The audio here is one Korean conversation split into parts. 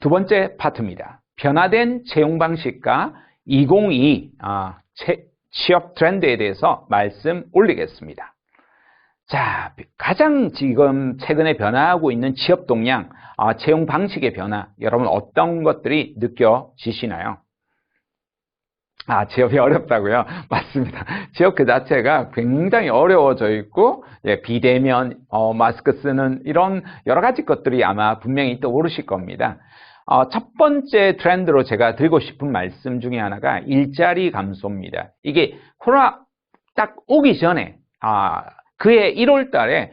두 번째 파트입니다. 변화된 채용 방식과 2022 취업 트렌드에 대해서 말씀 올리겠습니다. 자, 가장 지금 최근에 변화하고 있는 취업 동향, 채용 방식의 변화, 여러분 어떤 것들이 느껴지시나요? 취업이 어렵다고요? 맞습니다. 취업 그 자체가 굉장히 어려워져 있고, 비대면, 마스크 쓰는 이런 여러 가지 것들이 아마 분명히 떠오르실 겁니다. 첫 번째 트렌드로 제가 드리고 싶은 말씀 중에 하나가 일자리 감소입니다. 이게 코로나 딱 오기 전에, 그해 1월 달에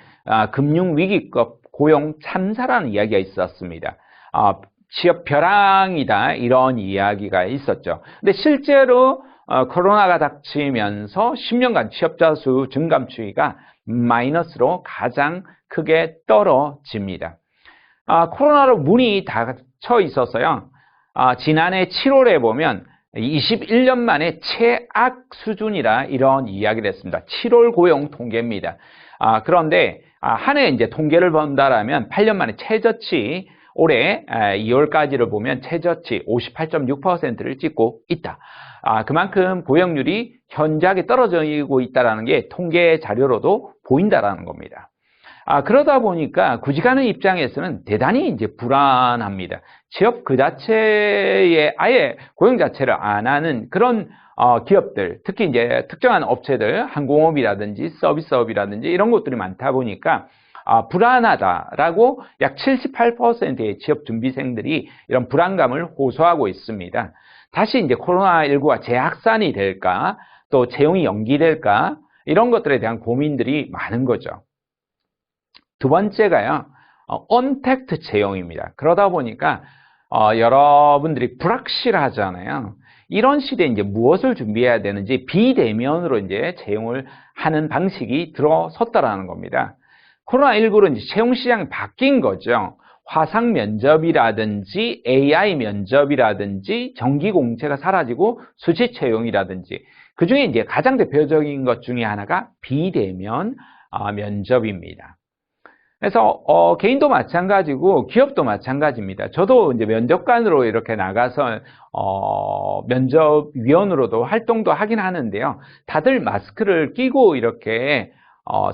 금융위기급 고용 참사라는 이야기가 있었습니다. 취업 벼랑이다 이런 이야기가 있었죠. 근데 실제로 코로나가 닥치면서 10년간 취업자 수 증감 추이가 마이너스로 가장 크게 떨어집니다. 코로나로 문이 닫혀 있어서요. 지난해 7월에 보면 21년 만에 최악 수준이라 이런 이야기를 했습니다. 7월 고용 통계입니다. 그런데 한 해 이제 통계를 본다라면 8년 만에 최저치 올해 2월까지를 보면 최저치 58.6%를 찍고 있다. 그만큼 고용률이 현저하게 떨어지고 있다는 게 통계 자료로도 보인다라는 겁니다. 그러다 보니까 구직하는 입장에서는 대단히 이제 불안합니다. 취업 그 자체에 아예 고용 자체를 안 하는 그런 기업들, 특히 이제 특정한 업체들, 항공업이라든지 서비스업이라든지 이런 것들이 많다 보니까 불안하다라고 약 78%의 취업 준비생들이 이런 불안감을 호소하고 있습니다. 다시 이제 코로나19가 재확산이 될까, 또 채용이 연기될까, 이런 것들에 대한 고민들이 많은 거죠. 두 번째가요, 언택트 채용입니다. 그러다 보니까 여러분들이 불확실하잖아요. 이런 시대에 이제 무엇을 준비해야 되는지 비대면으로 이제 채용을 하는 방식이 들어섰다라는 겁니다. 코로나19로 이제 채용 시장이 바뀐 거죠. 화상 면접이라든지 AI 면접이라든지 정기 공채가 사라지고 수시 채용이라든지 그 중에 이제 가장 대표적인 것 중에 하나가 비대면 면접입니다. 그래서 개인도 마찬가지고 기업도 마찬가지입니다. 저도 이제 면접관으로 이렇게 나가서 면접위원으로도 활동도 하긴 하는데요. 다들 마스크를 끼고 이렇게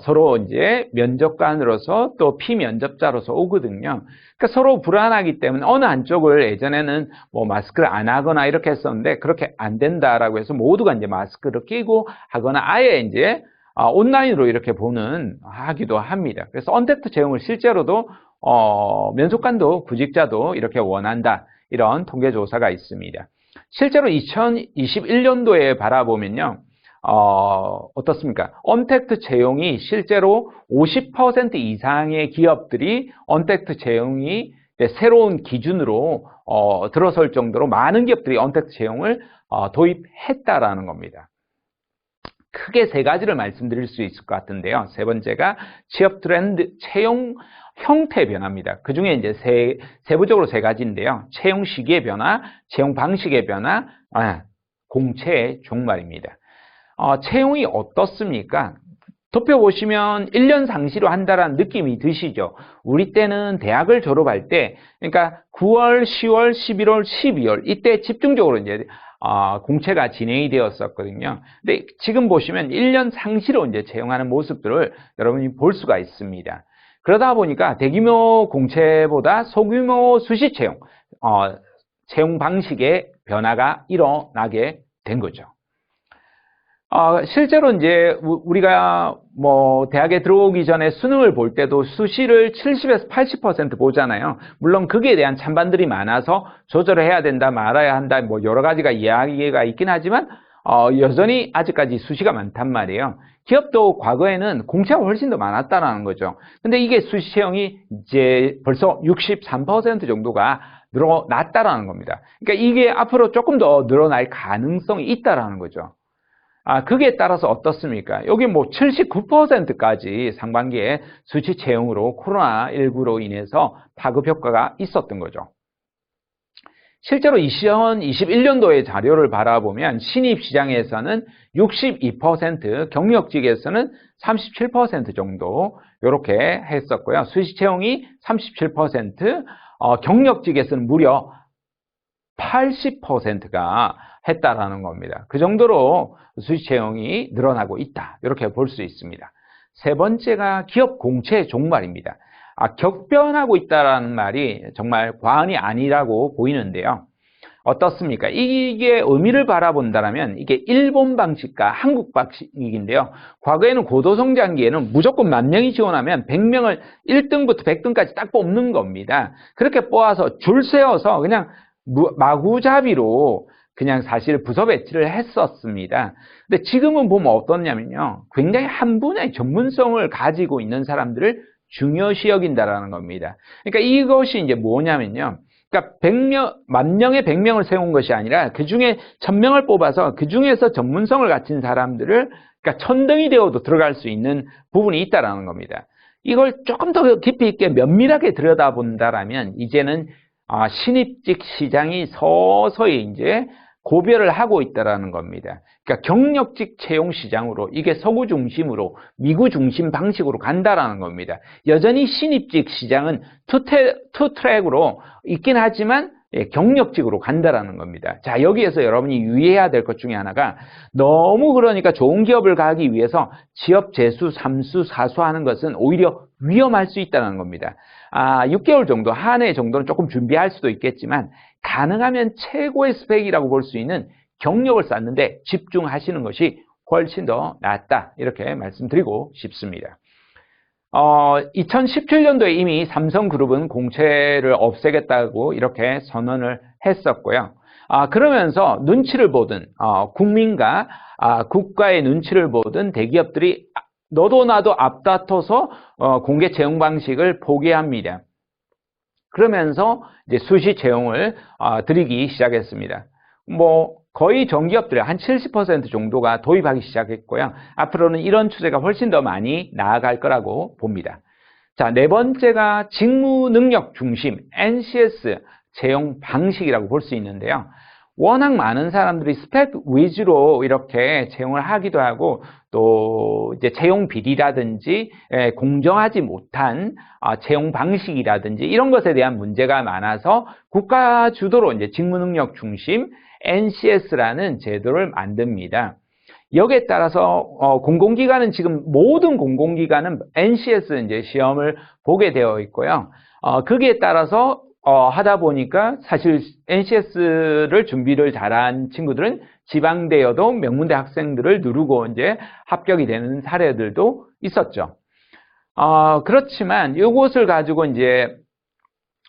서로 이제 면접관으로서 또 피면접자로서 오거든요. 그러니까 서로 불안하기 때문에 어느 한쪽을 예전에는 뭐 마스크를 안 하거나 이렇게 했었는데 그렇게 안 된다라고 해서 모두가 이제 마스크를 끼고 하거나 아예 이제 온라인으로 이렇게 하기도 합니다. 그래서 언택트 채용을 실제로도 면접관도 구직자도 이렇게 원한다. 이런 통계조사가 있습니다. 실제로 2021년도에 바라보면요. 어떻습니까? 언택트 채용이 실제로 50% 이상의 기업들이 언택트 채용이 새로운 기준으로 들어설 정도로 많은 기업들이 언택트 채용을 도입했다라는 겁니다. 크게 세 가지를 말씀드릴 수 있을 것 같은데요. 세 번째가 취업 트렌드, 채용 형태 변화입니다. 그 중에 이제 세부적으로 세 가지인데요. 채용 시기의 변화, 채용 방식의 변화, 공채의 종말입니다. 채용이 어떻습니까? 도표 보시면 1년 상시로 한다라는 느낌이 드시죠? 우리 때는 대학을 졸업할 때, 그러니까 9월, 10월, 11월, 12월, 이때 집중적으로 이제 공채가 진행이 되었었거든요. 근데 지금 보시면 1년 상시로 이제 채용하는 모습들을 여러분이 볼 수가 있습니다. 그러다 보니까 대규모 공채보다 소규모 수시 채용, 채용 방식의 변화가 일어나게 된 거죠. 실제로 이제 우리가 뭐 대학에 들어오기 전에 수능을 볼 때도 수시를 70에서 80% 보잖아요. 물론 거기에 대한 찬반들이 많아서 조절을 해야 된다, 말아야 한다, 뭐 여러 가지가 이야기가 있긴 하지만 여전히 아직까지 수시가 많단 말이에요. 기업도 과거에는 공채가 훨씬 더 많았다는 거죠. 근데 이게 수시 채용이 이제 벌써 63% 정도가 늘어났다라는 겁니다. 그러니까 이게 앞으로 조금 더 늘어날 가능성이 있다라는 거죠. 그게 따라서 어떻습니까? 여기 뭐 79%까지 상반기에 수시 채용으로 코로나19로 인해서 파급 효과가 있었던 거죠. 실제로 2021년도의 자료를 바라보면 신입 시장에서는 62%, 경력직에서는 37% 정도 이렇게 했었고요. 수시 채용이 37%, 경력직에서는 무려 80%가 했다라는 겁니다. 그 정도로 수시 채용이 늘어나고 있다. 이렇게 볼 수 있습니다. 세 번째가 기업 공채 종말입니다. 격변하고 있다라는 말이 정말 과언이 아니라고 보이는데요. 어떻습니까? 이게 의미를 바라본다면 이게 일본 방식과 한국 방식인데요. 과거에는 고도성장기에는 무조건 10,000명이 지원하면 100명을 1등부터 100등까지 딱 뽑는 겁니다. 그렇게 뽑아서 줄 세워서 그냥 마구잡이로 그냥 사실 부서 배치를 했었습니다. 근데 지금은 보면 어떻냐면요. 굉장히 한 분야의 전문성을 가지고 있는 사람들을 중요시 여긴다라는 겁니다. 그러니까 이것이 이제 뭐냐면요. 그러니까 10,000명에 100명을 세운 것이 아니라 그 중에 1,000명을 뽑아서 그 중에서 전문성을 갖춘 사람들을 그러니까 천등이 되어도 들어갈 수 있는 부분이 있다라는 겁니다. 이걸 조금 더 깊이 있게 면밀하게 들여다본다라면 이제는 신입직 시장이 서서히 이제 고별을 하고 있다라는 겁니다. 그러니까 경력직 채용 시장으로 이게 서구 중심으로 미국 중심 방식으로 간다라는 겁니다. 여전히 신입직 시장은 투 트랙으로 있긴 하지만 경력직으로 간다라는 겁니다. 자, 여기에서 여러분이 유의해야 될 것 중에 하나가 너무 그러니까 좋은 기업을 가기 위해서 취업 재수, 3수, 4수 하는 것은 오히려 위험할 수 있다는 겁니다. 6개월 정도, 한 해 정도는 조금 준비할 수도 있겠지만 가능하면 최고의 스펙이라고 볼 수 있는 경력을 쌓는데 집중하시는 것이 훨씬 더 낫다. 이렇게 말씀드리고 싶습니다. 2017년도에 이미 삼성그룹은 공채를 없애겠다고 이렇게 선언을 했었고요. 그러면서 눈치를 보든 국민과 국가의 눈치를 보든 대기업들이 너도 나도 앞다퉈서 공개 채용 방식을 포기합니다. 그러면서 이제 수시 채용을 드리기 시작했습니다. 거의 전기업들의 한 70% 정도가 도입하기 시작했고요. 앞으로는 이런 추세가 훨씬 더 많이 나아갈 거라고 봅니다. 자, 네 번째가 직무 능력 중심 NCS 채용 방식이라고 볼 수 있는데요. 워낙 많은 사람들이 스펙 위주로 이렇게 채용을 하기도 하고 또 이제 채용 비리라든지 공정하지 못한 채용 방식이라든지 이런 것에 대한 문제가 많아서 국가 주도로 이제 직무 능력 중심 NCS라는 제도를 만듭니다. 여기에 따라서 공공기관은 지금 모든 공공기관은 NCS 이제 시험을 보게 되어 있고요. 거기에 따라서 하다 보니까 사실 NCS를 준비를 잘한 친구들은 지방대여도 명문대 학생들을 누르고 이제 합격이 되는 사례들도 있었죠. 그렇지만 이것을 가지고 이제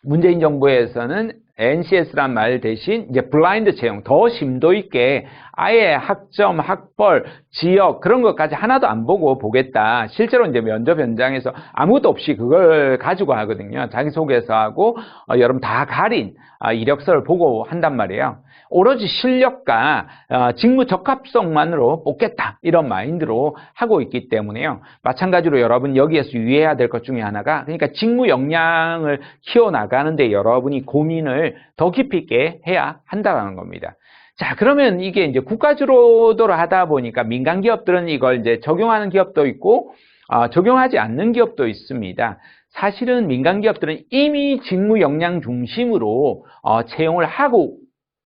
문재인 정부에서는 NCS란 말 대신 이제 블라인드 채용, 더 심도 있게 아예 학점, 학벌, 지역 그런 것까지 하나도 안 보고 보겠다. 실제로 이제 면접 현장에서 아무것도 없이 그걸 가지고 하거든요. 자기소개서하고 여러분 다 가린 이력서를 보고 한단 말이에요. 오로지 실력과 직무 적합성만으로 뽑겠다 이런 마인드로 하고 있기 때문에요. 마찬가지로 여러분 여기에서 유의해야 될 것 중에 하나가 그러니까 직무 역량을 키워나가는데 여러분이 고민을 더 깊이 있게 해야 한다는 겁니다. 자, 그러면 이게 이제 국가 주도로 하다 보니까 민간 기업들은 이걸 이제 적용하는 기업도 있고 적용하지 않는 기업도 있습니다. 사실은 민간 기업들은 이미 직무 역량 중심으로 채용을 하고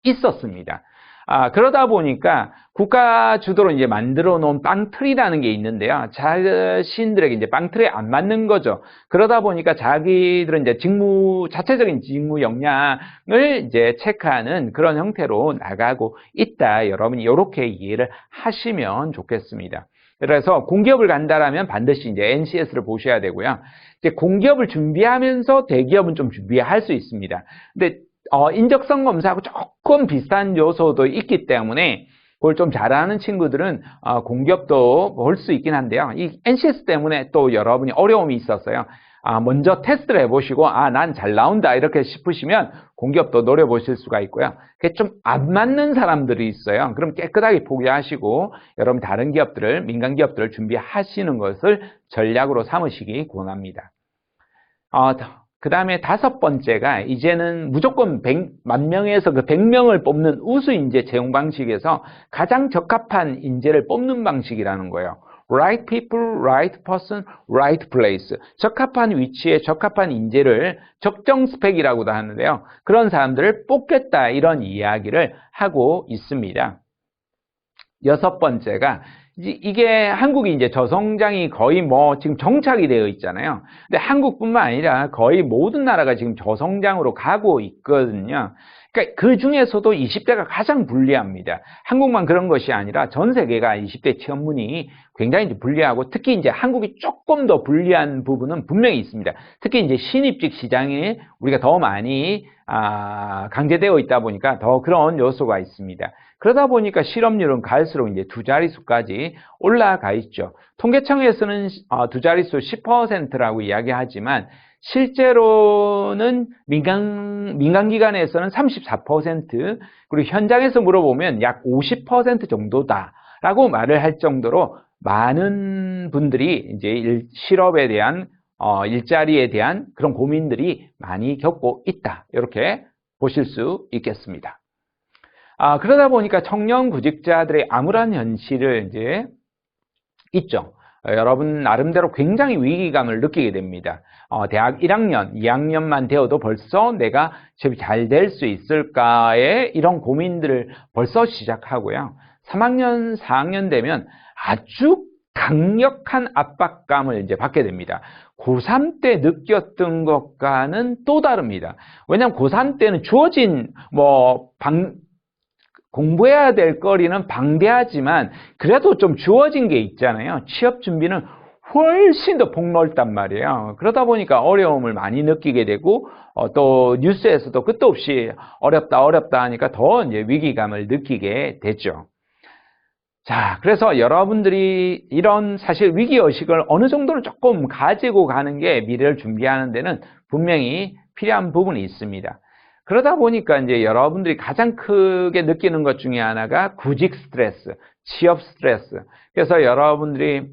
있었습니다. 그러다 보니까 국가 주도로 이제 만들어 놓은 빵틀이라는 게 있는데요. 자신들에게 이제 빵틀에 안 맞는 거죠. 그러다 보니까 자기들은 이제 자체적인 직무 역량을 이제 체크하는 그런 형태로 나가고 있다. 여러분이 이렇게 이해를 하시면 좋겠습니다. 그래서 공기업을 간다라면 반드시 이제 NCS를 보셔야 되고요. 이제 공기업을 준비하면서 대기업은 좀 준비할 수 있습니다. 근데 인적성 검사하고 조금 비슷한 요소도 있기 때문에 그걸 좀 잘하는 친구들은 공기업도 볼 수 있긴 한데요. 이 NCS 때문에 또 여러분이 어려움이 있었어요. 먼저 테스트를 해보시고 난 잘 나온다 이렇게 싶으시면 공기업도 노려보실 수가 있고요. 그게 좀 안 맞는 사람들이 있어요. 그럼 깨끗하게 포기하시고 여러분 다른 기업들을 민간 기업들을 준비하시는 것을 전략으로 삼으시기 권합니다. 그 다음에 다섯 번째가 이제는 무조건 10,000명에서 그 100명을 뽑는 우수 인재 채용 방식에서 가장 적합한 인재를 뽑는 방식이라는 거예요. right people, right person, right place. 적합한 위치에 적합한 인재를 적정 스펙이라고도 하는데요. 그런 사람들을 뽑겠다 이런 이야기를 하고 있습니다. 여섯 번째가 이게 한국이 이제 저성장이 거의 뭐 지금 정착이 되어 있잖아요. 근데 한국뿐만 아니라 거의 모든 나라가 지금 저성장으로 가고 있거든요. 그러니까 그 중에서도 20대가 가장 불리합니다. 한국만 그런 것이 아니라 전 세계가 20대 취업문이 굉장히 불리하고 특히 이제 한국이 조금 더 불리한 부분은 분명히 있습니다. 특히 이제 신입직 시장에 우리가 더 많이 강제되어 있다 보니까 더 그런 요소가 있습니다. 그러다 보니까 실업률은 갈수록 이제 두 자릿수까지 올라가 있죠. 통계청에서는 두 자릿수 10%라고 이야기하지만 실제로는 민간기관에서는 34%, 그리고 현장에서 물어보면 약 50% 정도다라고 말을 할 정도로 많은 분들이 이제 실업에 대한, 일자리에 대한 그런 고민들이 많이 겪고 있다. 이렇게 보실 수 있겠습니다. 그러다 보니까 청년 구직자들의 암울한 현실을 이제 있죠. 여러분 나름대로 굉장히 위기감을 느끼게 됩니다. 대학 1학년, 2학년만 되어도 벌써 내가 취업이 잘 될 수 있을까의 이런 고민들을 벌써 시작하고요. 3학년, 4학년 되면 아주 강력한 압박감을 이제 받게 됩니다. 고3 때 느꼈던 것과는 또 다릅니다. 왜냐하면 고3 때는 주어진 공부해야 될 거리는 방대하지만 그래도 좀 주어진 게 있잖아요. 취업 준비는 훨씬 더 폭넓단 말이에요. 그러다 보니까 어려움을 많이 느끼게 되고 또 뉴스에서도 끝도 없이 어렵다 하니까 더 이제 위기감을 느끼게 되죠. 자, 그래서 여러분들이 이런 사실 위기의식을 어느 정도는 조금 가지고 가는 게 미래를 준비하는 데는 분명히 필요한 부분이 있습니다. 그러다 보니까 이제 여러분들이 가장 크게 느끼는 것 중에 하나가 구직 스트레스, 취업 스트레스. 그래서 여러분들이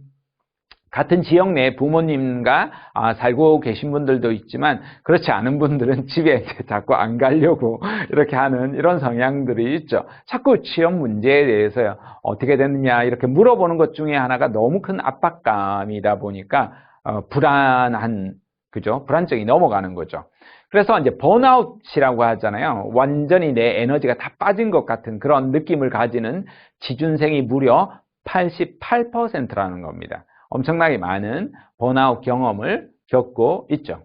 같은 지역 내 부모님과 살고 계신 분들도 있지만 그렇지 않은 분들은 집에 자꾸 안 가려고 이렇게 하는 이런 성향들이 있죠. 자꾸 취업 문제에 대해서 어떻게 됐느냐 이렇게 물어보는 것 중에 하나가 너무 큰 압박감이다 보니까 불안증이 넘어가는 거죠. 그래서 이제 번아웃이라고 하잖아요. 완전히 내 에너지가 다 빠진 것 같은 그런 느낌을 가지는 지준생이 무려 88%라는 겁니다. 엄청나게 많은 번아웃 경험을 겪고 있죠.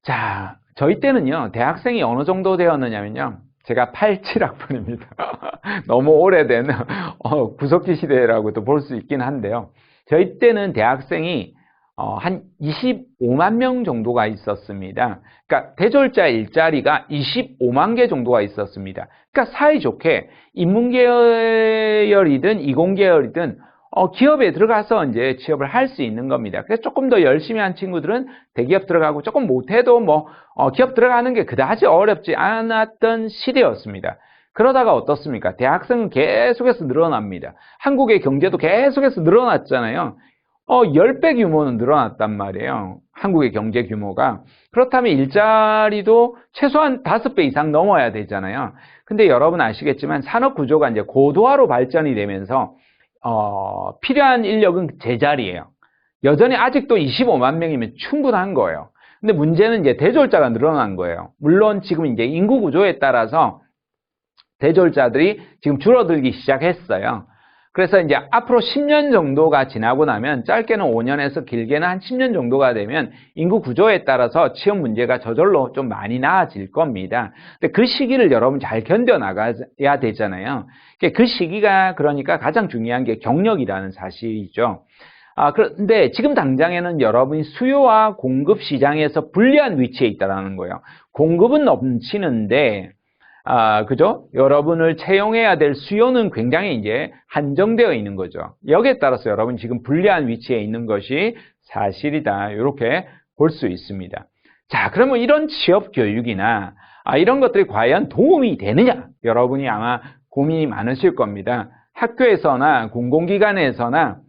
자, 저희 때는요, 대학생이 어느 정도 되었느냐면요, 제가 87학번입니다. 너무 오래된 구석기 시대라고도 볼 수 있긴 한데요. 저희 때는 대학생이 한 25만 명 정도가 있었습니다. 그러니까 대졸자 일자리가 25만 개 정도가 있었습니다. 그러니까 사이좋게 인문계열이든 이공계열이든 기업에 들어가서 이제 취업을 할 수 있는 겁니다. 그래서 조금 더 열심히 한 친구들은 대기업 들어가고 조금 못해도 기업 들어가는 게 그다지 어렵지 않았던 시대였습니다. 그러다가 어떻습니까? 대학생은 계속해서 늘어납니다. 한국의 경제도 계속해서 늘어났잖아요. 10배 규모는 늘어났단 말이에요. 한국의 경제 규모가. 그렇다면 일자리도 최소한 5배 이상 넘어야 되잖아요. 근데 여러분 아시겠지만 산업 구조가 이제 고도화로 발전이 되면서 필요한 인력은 제자리예요. 여전히 아직도 25만 명이면 충분한 거예요. 근데 문제는 이제 대졸자가 늘어난 거예요. 물론 지금 이제 인구 구조에 따라서 대졸자들이 지금 줄어들기 시작했어요. 그래서 이제 앞으로 10년 정도가 지나고 나면 짧게는 5년에서 길게는 한 10년 정도가 되면 인구 구조에 따라서 취업 문제가 저절로 좀 많이 나아질 겁니다. 근데 그 시기를 여러분 잘 견뎌나가야 되잖아요. 그 시기가 그러니까 가장 중요한 게 경력이라는 사실이죠. 그런데 지금 당장에는 여러분이 수요와 공급 시장에서 불리한 위치에 있다는 거예요. 공급은 넘치는데 그죠? 여러분을 채용해야 될 수요는 굉장히 이제 한정되어 있는 거죠. 여기에 따라서 여러분 지금 불리한 위치에 있는 것이 사실이다. 이렇게 볼 수 있습니다. 자, 그러면 이런 취업 교육이나 이런 것들이 과연 도움이 되느냐? 여러분이 아마 고민이 많으실 겁니다. 학교에서나 공공기관에서나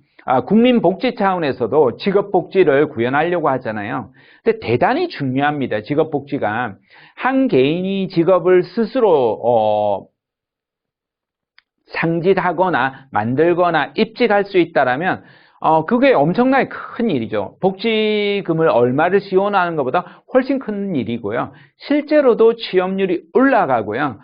국민복지 차원에서도 직업복지를 구현하려고 하잖아요. 근데 대단히 중요합니다. 직업복지가. 한 개인이 직업을 스스로 상직하거나 만들거나 입직할 수 있다라면 그게 엄청나게 큰 일이죠. 복지금을 얼마를 지원하는 것보다 훨씬 큰 일이고요. 실제로도 취업률이 올라가고요.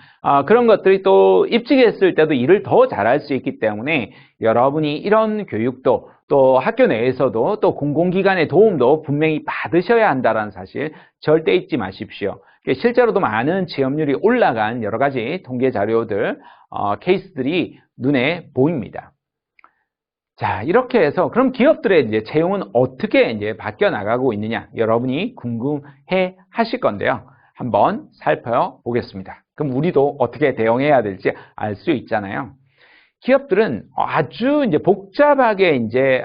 그런 것들이 또 입직했을 때도 일을 더 잘할 수 있기 때문에 여러분이 이런 교육도 또 학교 내에서도 또 공공기관의 도움도 분명히 받으셔야 한다는 사실 절대 잊지 마십시오. 실제로도 많은 취업률이 올라간 여러 가지 통계 자료들, 케이스들이 눈에 보입니다. 자, 이렇게 해서 그럼 기업들의 이제 채용은 어떻게 이제 바뀌어 나가고 있느냐 여러분이 궁금해 하실 건데요. 한번 살펴보겠습니다. 그럼 우리도 어떻게 대응해야 될지 알 수 있잖아요. 기업들은 아주 이제 복잡하게 이제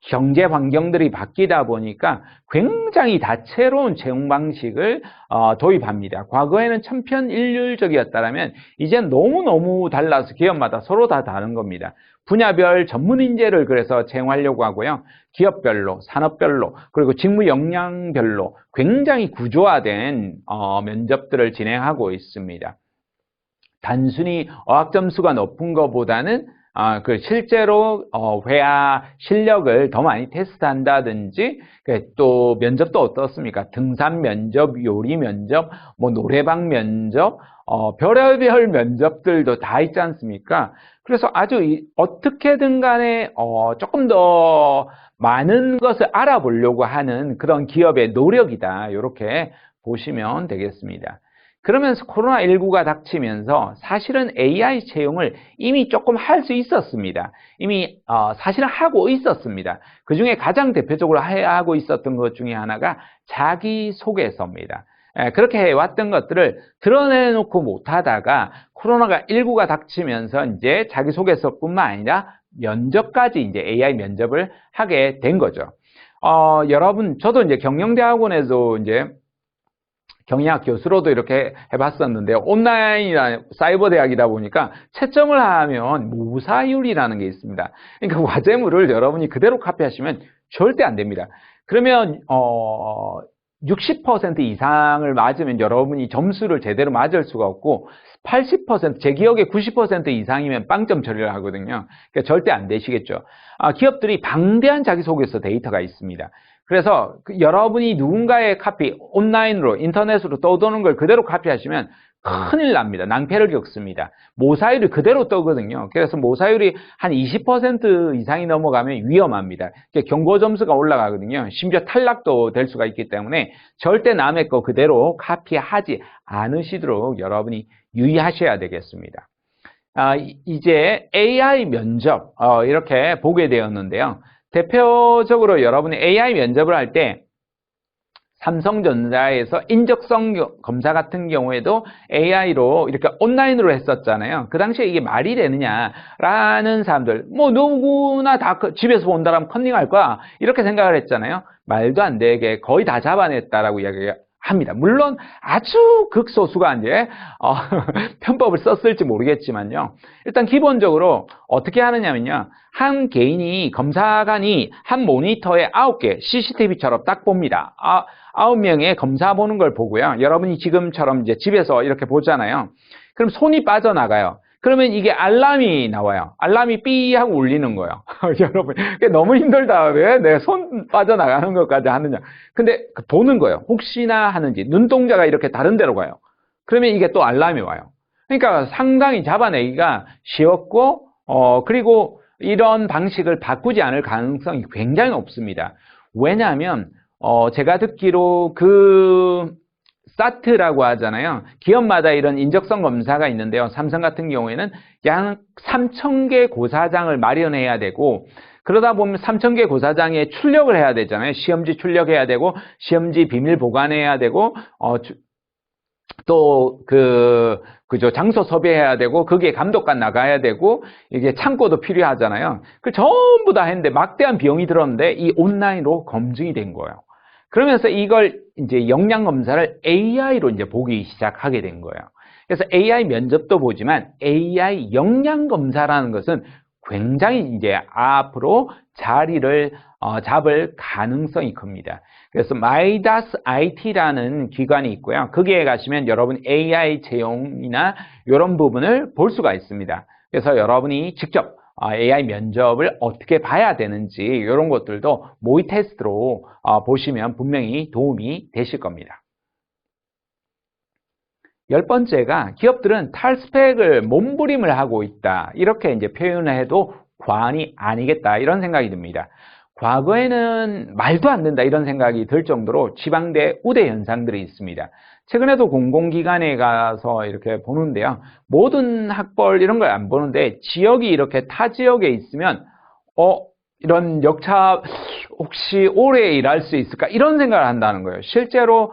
경제 환경들이 바뀌다 보니까 굉장히 다채로운 채용 방식을 도입합니다. 과거에는 천편일률적이었다면 이제는 너무너무 달라서 기업마다 서로 다 다른 겁니다. 분야별 전문 인재를 그래서 채용하려고 하고요. 기업별로, 산업별로, 그리고 직무 역량별로 굉장히 구조화된 면접들을 진행하고 있습니다. 단순히 어학 점수가 높은 것보다는 실제로 회화 실력을 더 많이 테스트한다든지 또 면접도 어떻습니까? 등산 면접, 요리 면접, 뭐 노래방 면접, 별의별 면접들도 다 있지 않습니까? 그래서 아주 어떻게든 간에 조금 더 많은 것을 알아보려고 하는 그런 기업의 노력이다. 이렇게 보시면 되겠습니다. 그러면서 코로나19가 닥치면서 사실은 AI 채용을 이미 조금 할 수 있었습니다. 이미 사실은 하고 있었습니다. 그 중에 가장 대표적으로 하고 있었던 것 중에 하나가 자기소개서입니다. 그렇게 해왔던 것들을 드러내놓고 못하다가 코로나가 19가 닥치면서 이제 자기소개서뿐만 아니라 면접까지 이제 AI 면접을 하게 된 거죠. 여러분, 저도 이제 경영대학원에서 이제 경영학 교수로도 이렇게 해봤었는데요. 온라인이나 사이버 대학이다 보니까 채점을 하면 모사율이라는 게 있습니다. 그러니까 과제물을 여러분이 그대로 카피하시면 절대 안 됩니다. 그러면 60% 이상을 맞으면 여러분이 점수를 제대로 맞을 수가 없고 80%, 제 기억에 90% 이상이면 빵점 처리를 하거든요. 그러니까 절대 안 되시겠죠. 기업들이 방대한 자기소개서 데이터가 있습니다. 그래서 여러분이 누군가의 카피, 온라인으로, 인터넷으로 떠도는 걸 그대로 카피하시면 큰일 납니다. 낭패를 겪습니다. 모사율이 그대로 떠거든요. 그래서 모사율이 한 20% 이상이 넘어가면 위험합니다. 경고 점수가 올라가거든요. 심지어 탈락도 될 수가 있기 때문에 절대 남의 거 그대로 카피하지 않으시도록 여러분이 유의하셔야 되겠습니다. 이제 AI 면접 이렇게 보게 되었는데요. 대표적으로 여러분이 AI 면접을 할 때 삼성전자에서 인적성 검사 같은 경우에도 AI로 이렇게 온라인으로 했었잖아요. 그 당시에 이게 말이 되느냐라는 사람들, 뭐 누구나 다 집에서 본다라면 컨닝할 거야 이렇게 생각을 했잖아요. 말도 안 되게 거의 다 잡아냈다라고 이야기합니다. 물론 아주 극소수가 이제 편법을 썼을지 모르겠지만요. 일단 기본적으로 어떻게 하느냐면요. 한 개인이 검사관이 한 모니터에 9개 CCTV처럼 딱 봅니다. 9명의 검사 보는 걸 보고요. 여러분이 지금처럼 이제 집에서 이렇게 보잖아요. 그럼 손이 빠져나가요. 그러면 이게 알람이 나와요. 알람이 삐 하고 울리는 거예요. 여러분, 너무 힘들다. 왜 내 손 빠져나가는 것까지 하느냐. 근데 보는 거예요. 혹시나 하는지. 눈동자가 이렇게 다른 데로 가요. 그러면 이게 또 알람이 와요. 그러니까 상당히 잡아내기가 쉬웠고, 그리고 이런 방식을 바꾸지 않을 가능성이 굉장히 높습니다. 왜냐하면, 제가 듣기로 사트라고 하잖아요. 기업마다 이런 인적성 검사가 있는데요. 삼성 같은 경우에는 약 3,000개 고사장을 마련해야 되고 그러다 보면 3,000개 고사장에 출력을 해야 되잖아요. 시험지 출력해야 되고 시험지 비밀 보관해야 되고 또 장소 섭외해야 되고 거기에 감독관 나가야 되고 이게 창고도 필요하잖아요. 그 전부 다 했는데 막대한 비용이 들었는데 이 온라인으로 검증이 된 거예요. 그러면서 이걸 이제 역량 검사를 AI로 이제 보기 시작하게 된 거예요. 그래서 AI 면접도 보지만 AI 역량 검사라는 것은 굉장히 이제 앞으로 자리를 잡을 가능성이 큽니다. 그래서 마이다스 IT라는 기관이 있고요. 거기에 가시면 여러분 AI 채용이나 이런 부분을 볼 수가 있습니다. 그래서 여러분이 직접 AI 면접을 어떻게 봐야 되는지 이런 것들도 모의 테스트로 보시면 분명히 도움이 되실 겁니다. 10번째가 기업들은 탈스펙을 몸부림을 하고 있다. 이렇게 이제 표현을 해도 과언이 아니겠다. 이런 생각이 듭니다. 과거에는 말도 안 된다. 이런 생각이 들 정도로 지방대 우대 현상들이 있습니다. 최근에도 공공기관에 가서 이렇게 보는데요. 모든 학벌 이런 걸 안 보는데 지역이 이렇게 타 지역에 있으면 이런 역차 혹시 오래 일할 수 있을까? 이런 생각을 한다는 거예요. 실제로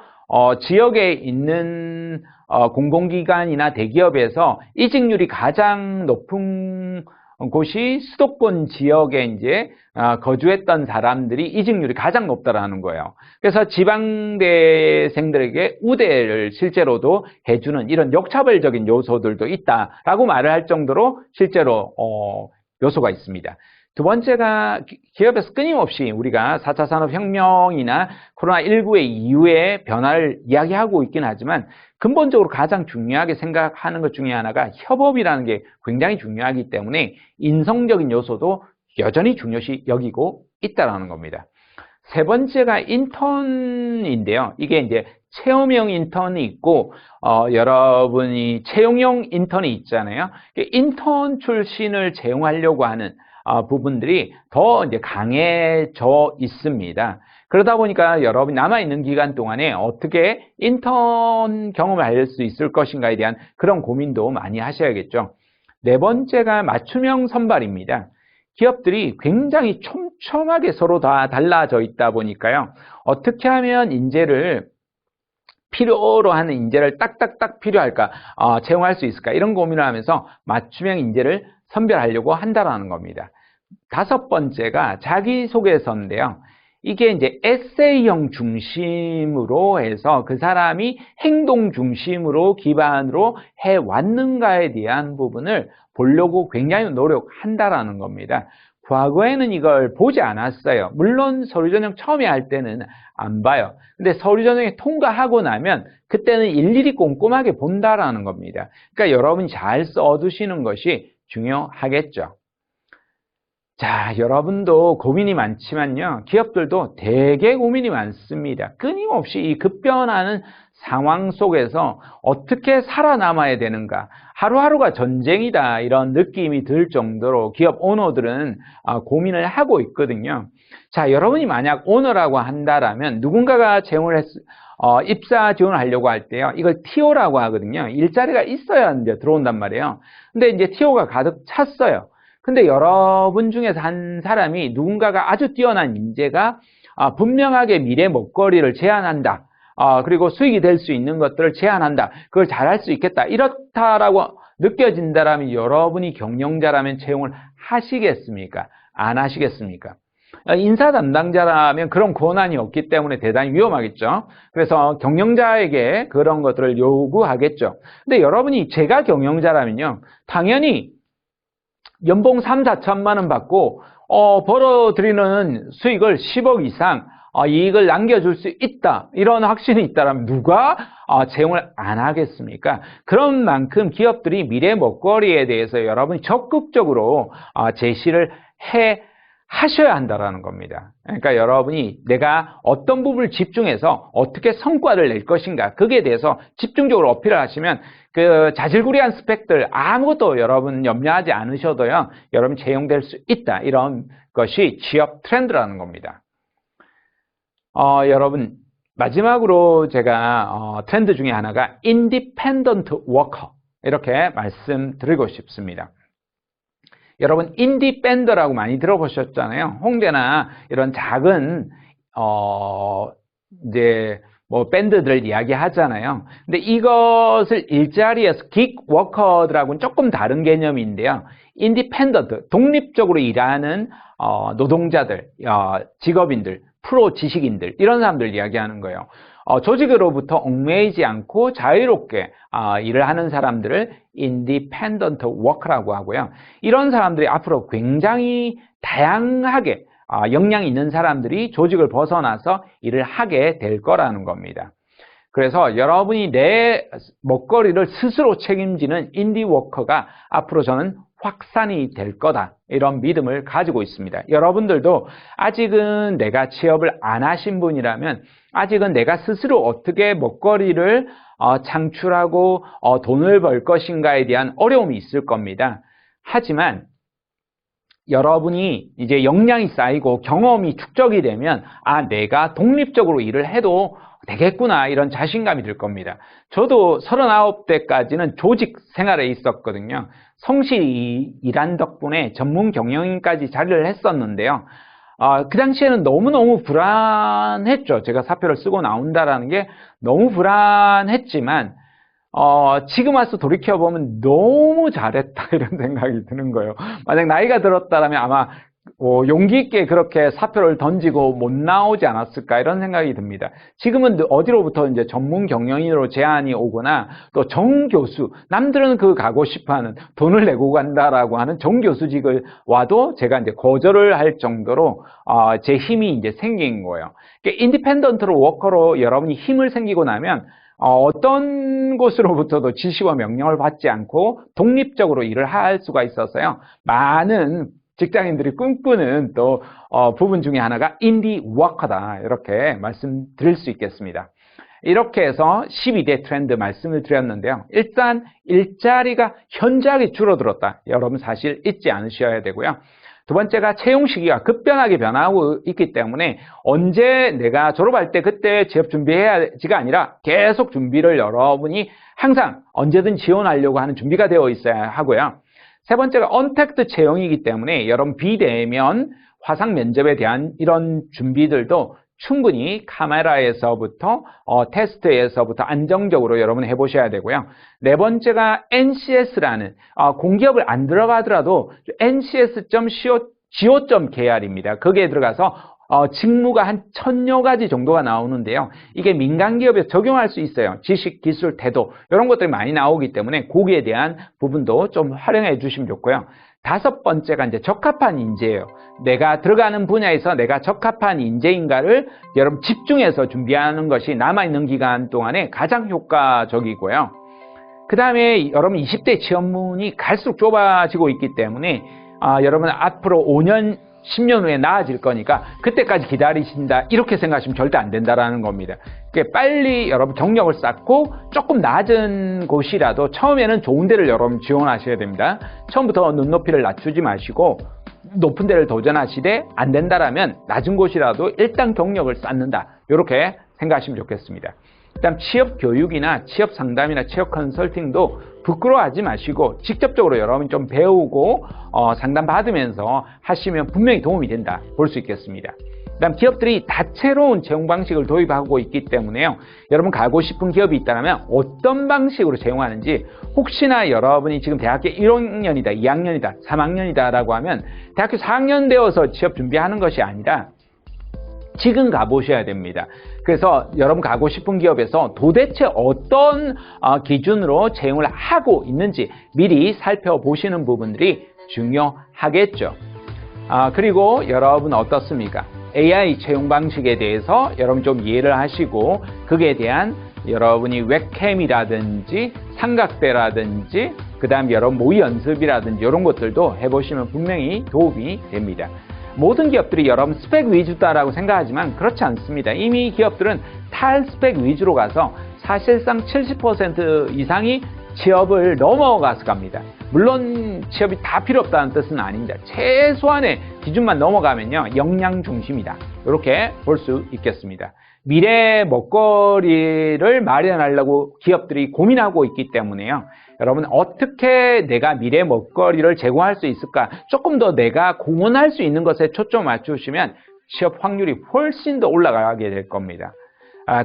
지역에 있는 공공기관이나 대기업에서 이직률이 가장 높은 곳이 수도권 지역에 이제 거주했던 사람들이 이직률이 가장 높다라는 거예요. 그래서 지방대생들에게 우대를 실제로도 해주는 이런 역차별적인 요소들도 있다라고 말을 할 정도로 실제로 요소가 있습니다. 두 번째가 기업에서 끊임없이 우리가 4차 산업혁명이나 코로나19의 이후의 변화를 이야기하고 있긴 하지만 근본적으로 가장 중요하게 생각하는 것 중에 하나가 협업이라는 게 굉장히 중요하기 때문에 인성적인 요소도 여전히 중요시 여기고 있다는 겁니다. 세 번째가 인턴인데요. 이게 이제 체험형 인턴이 있고 여러분이 채용형 인턴이 있잖아요. 인턴 출신을 채용하려고 하는 부분들이 더 이제 강해져 있습니다. 그러다 보니까 여러분이 남아있는 기간 동안에 어떻게 인턴 경험을 할 수 있을 것인가에 대한 그런 고민도 많이 하셔야겠죠. 네 번째가 맞춤형 선발입니다. 기업들이 굉장히 촘촘하게 서로 다 달라져 있다 보니까요. 어떻게 하면 인재를 필요로 하는 인재를 딱딱딱 필요할까, 채용할 수 있을까 이런 고민을 하면서 맞춤형 인재를 선별하려고 한다는 겁니다. 다섯 번째가 자기소개서인데요. 이게 이제 에세이형 중심으로 해서 그 사람이 행동 중심으로 기반으로 해왔는가에 대한 부분을 보려고 굉장히 노력한다라는 겁니다. 과거에는 이걸 보지 않았어요. 물론 서류전형 처음에 할 때는 안 봐요. 근데 서류전형에 통과하고 나면 그때는 일일이 꼼꼼하게 본다라는 겁니다. 그러니까 여러분이 잘 써두시는 것이 중요하겠죠. 자, 여러분도 고민이 많지만요. 기업들도 되게 고민이 많습니다. 끊임없이 이 급변하는 상황 속에서 어떻게 살아남아야 되는가. 하루하루가 전쟁이다. 이런 느낌이 들 정도로 기업 오너들은 고민을 하고 있거든요. 자, 여러분이 만약 오너라고 한다라면 누군가가 채용을 입사 지원을 하려고 할 때요. 이걸 TO라고 하거든요. 일자리가 있어야 이제 들어온단 말이에요. 근데 이제 TO가 가득 찼어요. 근데 여러분 중에서 한 사람이 누군가가 아주 뛰어난 인재가 분명하게 미래 먹거리를 제안한다. 그리고 수익이 될 수 있는 것들을 제안한다. 그걸 잘할 수 있겠다. 이렇다라고 느껴진다라면 여러분이 경영자라면 채용을 하시겠습니까? 안 하시겠습니까? 인사 담당자라면 그런 권한이 없기 때문에 대단히 위험하겠죠. 그래서 경영자에게 그런 것들을 요구하겠죠. 근데 여러분이 제가 경영자라면요. 당연히 연봉 3, 4천만 원 받고 벌어들이는 수익을 10억 이상 이익을 남겨줄 수 있다. 이런 확신이 있다면 누가 채용을 안 하겠습니까? 그런 만큼 기업들이 미래 먹거리에 대해서 여러분이 적극적으로 제시를 하셔야 한다는 겁니다. 그러니까 여러분이 내가 어떤 부분을 집중해서 어떻게 성과를 낼 것인가 거기에 대해서 집중적으로 어필을 하시면 그 자질구레한 스펙들 아무것도 여러분 염려하지 않으셔도요. 여러분 채용될 수 있다. 이런 것이 취업 트렌드라는 겁니다. 여러분 마지막으로 제가 트렌드 중에 하나가 independent worker 이렇게 말씀드리고 싶습니다. 여러분 인디밴드라고 많이 들어보셨잖아요. 홍대나 이런 작은 이제 뭐 밴드들 이야기 하잖아요. 근데 이것을 일자리에서 긱 워커들하고는 조금 다른 개념인데요. 인디펜던트, 독립적으로 일하는 노동자들, 직업인들, 프로 지식인들 이런 사람들 이야기하는 거예요. 조직으로부터 얽매이지 않고 자유롭게 일을 하는 사람들을 independent worker라고 하고요. 이런 사람들이 앞으로 굉장히 다양하게 역량이 있는 사람들이 조직을 벗어나서 일을 하게 될 거라는 겁니다. 그래서 여러분이 내 먹거리를 스스로 책임지는 인디워커가 앞으로 저는 확산이 될 거다, 이런 믿음을 가지고 있습니다. 여러분들도 아직은 내가 취업을 안 하신 분이라면 아직은 내가 스스로 어떻게 먹거리를 창출하고 돈을 벌 것인가에 대한 어려움이 있을 겁니다. 하지만 여러분이 이제 역량이 쌓이고 경험이 축적이 되면 내가 독립적으로 일을 해도 되겠구나, 이런 자신감이 들 겁니다. 저도 39대까지는 조직 생활에 있었거든요. 성실히 일한 덕분에 전문 경영인까지 자리를 했었는데요. 그 당시에는 너무너무 불안했죠. 제가 사표를 쓰고 나온다라는 게 너무 불안했지만 지금 와서 돌이켜보면 너무 잘했다, 이런 생각이 드는 거예요. 만약 나이가 들었다면 아마 용기 있게 그렇게 사표를 던지고 못 나오지 않았을까, 이런 생각이 듭니다. 지금은 어디로부터 이제 전문 경영인으로 제안이 오거나 또 정교수, 남들은 그 가고 싶어 하는, 돈을 내고 간다라고 하는 정교수직을 와도 제가 이제 거절을 할 정도로 제 힘이 이제 생긴 거예요. 그러니까 인디펜던트로 워커로 여러분이 힘을 생기고 나면 어떤 곳으로부터도 지시와 명령을 받지 않고 독립적으로 일을 할 수가 있어서요. 많은 직장인들이 꿈꾸는 또 부분 중에 하나가 인디워커다, 이렇게 말씀드릴 수 있겠습니다. 이렇게 해서 12대 트렌드 말씀을 드렸는데요. 일단 일자리가 현저하게 줄어들었다, 여러분 사실 잊지 않으셔야 되고요. 두 번째가 채용 시기가 급변하게 변하고 있기 때문에 언제 내가 졸업할 때 그때 취업 준비해야지가 아니라 계속 준비를 여러분이 항상 언제든 지원하려고 하는 준비가 되어 있어야 하고요. 세 번째가 언택트 채용이기 때문에 여러분 비대면 화상 면접에 대한 이런 준비들도 충분히 카메라에서부터 테스트에서부터 안정적으로 여러분 해보셔야 되고요. 네 번째가 NCS라는 공기업을 안 들어가더라도 ncs.co.kr입니다. 거기에 들어가서 직무가 한 1000여 가지 정도가 나오는데요. 이게 민간 기업에 적용할 수 있어요. 지식, 기술, 태도, 이런 것들이 많이 나오기 때문에 거기에 대한 부분도 좀 활용해 주시면 좋고요. 다섯 번째가 이제 적합한 인재예요. 내가 들어가는 분야에서 내가 적합한 인재인가를 여러분 집중해서 준비하는 것이 남아있는 기간 동안에 가장 효과적이고요. 그 다음에 여러분 20대 취업문이 갈수록 좁아지고 있기 때문에 여러분 앞으로 5년, 10년 후에 나아질 거니까 그때까지 기다리신다, 이렇게 생각하시면 절대 안 된다라는 겁니다. 그러니까 빨리 여러분 경력을 쌓고 조금 낮은 곳이라도 처음에는 좋은 데를 여러분 지원하셔야 됩니다. 처음부터 눈높이를 낮추지 마시고 높은 데를 도전하시되 안 된다라면 낮은 곳이라도 일단 경력을 쌓는다, 이렇게 생각하시면 좋겠습니다. 그다음 취업 교육이나 취업 상담이나 취업 컨설팅도 부끄러워하지 마시고 직접적으로 여러분이 좀 배우고 상담 받으면서 하시면 분명히 도움이 된다, 볼 수 있겠습니다. 그다음 기업들이 다채로운 채용 방식을 도입하고 있기 때문에요. 여러분 가고 싶은 기업이 있다면 어떤 방식으로 채용하는지, 혹시나 여러분이 지금 대학교 1학년이다, 2학년이다, 3학년이다 라고 하면 대학교 4학년 되어서 취업 준비하는 것이 아니라 지금 가보셔야 됩니다. 그래서 여러분 가고 싶은 기업에서 도대체 어떤 기준으로 채용을 하고 있는지 미리 살펴보시는 부분들이 중요하겠죠. 그리고 여러분 어떻습니까? AI 채용 방식에 대해서 여러분 좀 이해를 하시고 거기에 대한 여러분이 웹캠이라든지 삼각대라든지 그 다음 여러분 모의 연습이라든지 이런 것들도 해보시면 분명히 도움이 됩니다. 모든 기업들이 여러분 스펙 위주다라고 생각하지만 그렇지 않습니다. 이미 기업들은 탈스펙 위주로 가서 사실상 70% 이상이 취업을 넘어가서 갑니다. 물론 취업이 다 필요 없다는 뜻은 아닙니다. 최소한의 기준만 넘어가면요, 역량 중심이다, 이렇게 볼 수 있겠습니다. 미래 먹거리를 마련하려고 기업들이 고민하고 있기 때문에요. 여러분 어떻게 내가 미래 먹거리를 제공할 수 있을까, 조금 더 내가 공헌할 수 있는 것에 초점 맞추시면 취업 확률이 훨씬 더 올라가게 될 겁니다.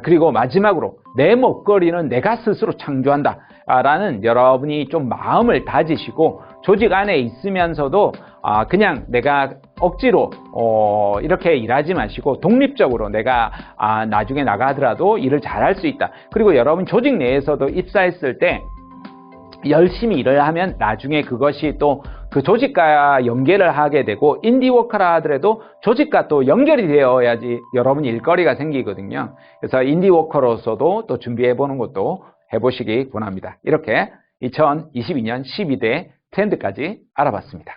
그리고 마지막으로 내 먹거리는 내가 스스로 창조한다 라는 여러분이 좀 마음을 다지시고 조직 안에 있으면서도 그냥 내가 억지로 이렇게 일하지 마시고 독립적으로 내가 나중에 나가더라도 일을 잘할 수 있다. 그리고 여러분 조직 내에서도 입사했을 때 열심히 일을 하면 나중에 그것이 또 그 조직과 연계를 하게 되고 인디워커라 하더라도 조직과 또 연결이 되어야지 여러분 일거리가 생기거든요. 그래서 인디워커로서도 또 준비해보는 것도 해보시기 권합니다. 이렇게 2022년 12대 트렌드까지 알아봤습니다.